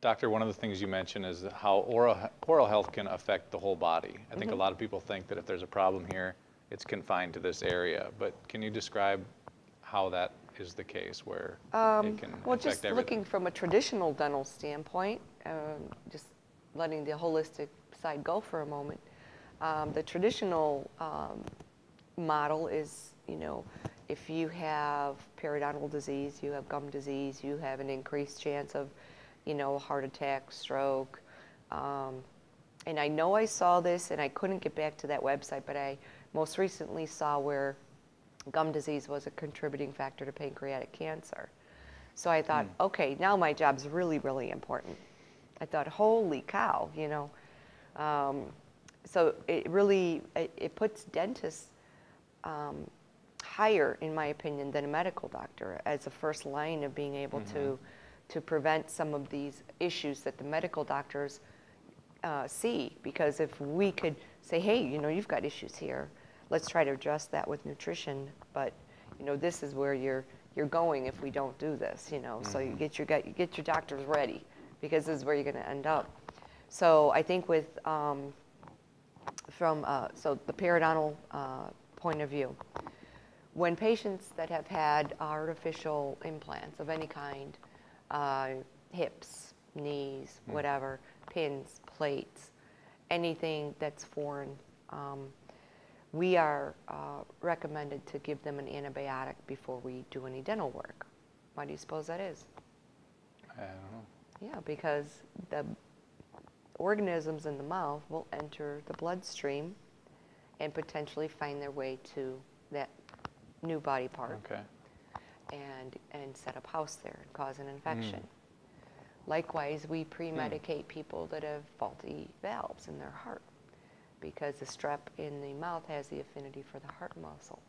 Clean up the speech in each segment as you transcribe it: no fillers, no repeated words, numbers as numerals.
Doctor, one of the things you mentioned is how oral health can affect the whole body. I think a lot of people think that if there's a problem here, it's confined to this area. But can you describe how that is the case, where it can Well, affect just everything? looking from a traditional dental standpoint, just letting the holistic side go for a moment, the traditional model is, you know, if you have periodontal disease, you have gum disease, you have an increased chance of, you know, heart attack, stroke. And I know I saw this, and I couldn't get back to that website, but I most recently saw where gum disease was a contributing factor to pancreatic cancer. So I thought, okay, now my job's really, really important. I thought, holy cow, you know. So it really, it puts dentists higher, in my opinion, than a medical doctor as a first line of being able to prevent some of these issues that the medical doctors see. Because if we could say, hey, you know, you've got issues here, let's try to address that with nutrition, but, you know, this is where you're going if we don't do this, you know. So you get your doctors ready, because this is where you're going to end up. So I think with, so the periodontal point of view, when patients that have had artificial implants of any kind, hips, knees, whatever, pins, plates, anything that's foreign, we are recommended to give them an antibiotic before we do any dental work. Why do you suppose that is? I don't know. Yeah, because the organisms in the mouth will enter the bloodstream and potentially find their way to that new body part. Okay. And set up house there and cause an infection. Likewise, we pre-medicate people that have faulty valves in their heart, because the strep in the mouth has the affinity for the heart muscle.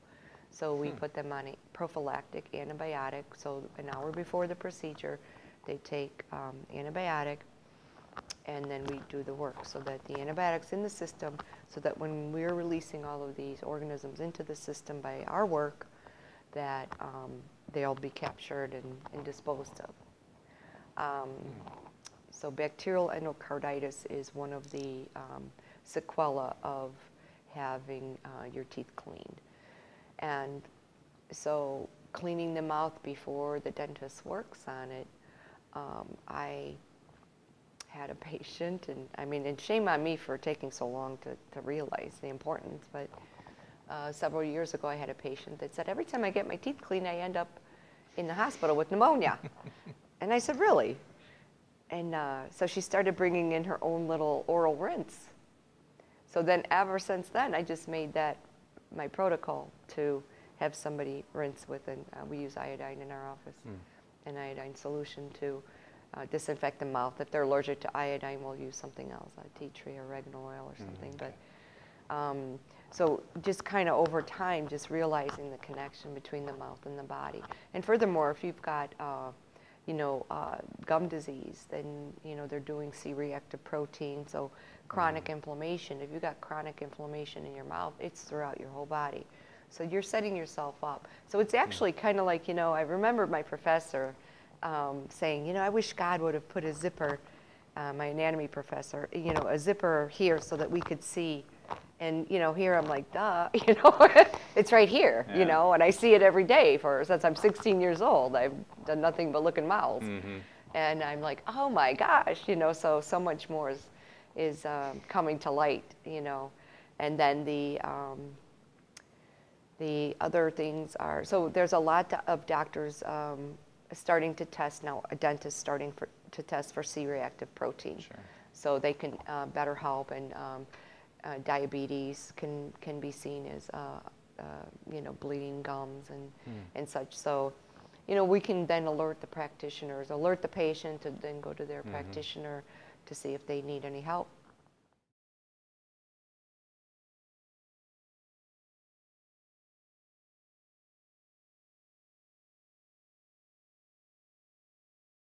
So we put them on a prophylactic antibiotic. So an hour before the procedure, they take antibiotic, and then we do the work so that the antibiotic's in the system, so that when we're releasing all of these organisms into the system by our work, that they'll be captured and disposed of. So bacterial endocarditis is one of the sequelae of having your teeth cleaned. And so cleaning the mouth before the dentist works on it, I had a patient, and I mean, and shame on me for taking so long to realize the importance, but several years ago I had a patient that said, every time I get my teeth cleaned, I end up in the hospital with pneumonia. And I said, really? And so she started bringing in her own little oral rinse. So then ever since then, I just made that my protocol to have somebody rinse with, and we use iodine in our office, an iodine solution to disinfect the mouth. If they're allergic to iodine, we'll use something else, tea tree or oregano oil or something. Okay. But so just kind of over time, just realizing the connection between the mouth and the body. And furthermore, if you've got you know, gum disease, then, you know, they're doing C-reactive protein, so chronic inflammation. If you've got chronic inflammation in your mouth, it's throughout your whole body. So you're setting yourself up. So it's actually kind of like, you know, I remember my professor saying, you know, I wish God would have put a zipper, my anatomy professor, you know, a zipper here so that we could see. And, you know, here I'm like, duh, you know, it's right here, you know, and I see it every day since I'm 16 years old. I've done nothing but look in mouths. And I'm like, oh my gosh, you know, so much more is coming to light, you know. And then the other things are, so there's a lot of doctors starting to test now, a dentist starting to test for C-reactive protein. Sure. So they can better help, and diabetes can be seen as you know, bleeding gums and such. So, you know, we can then alert the practitioners, alert the patient, and then go to their practitioner to see if they need any help.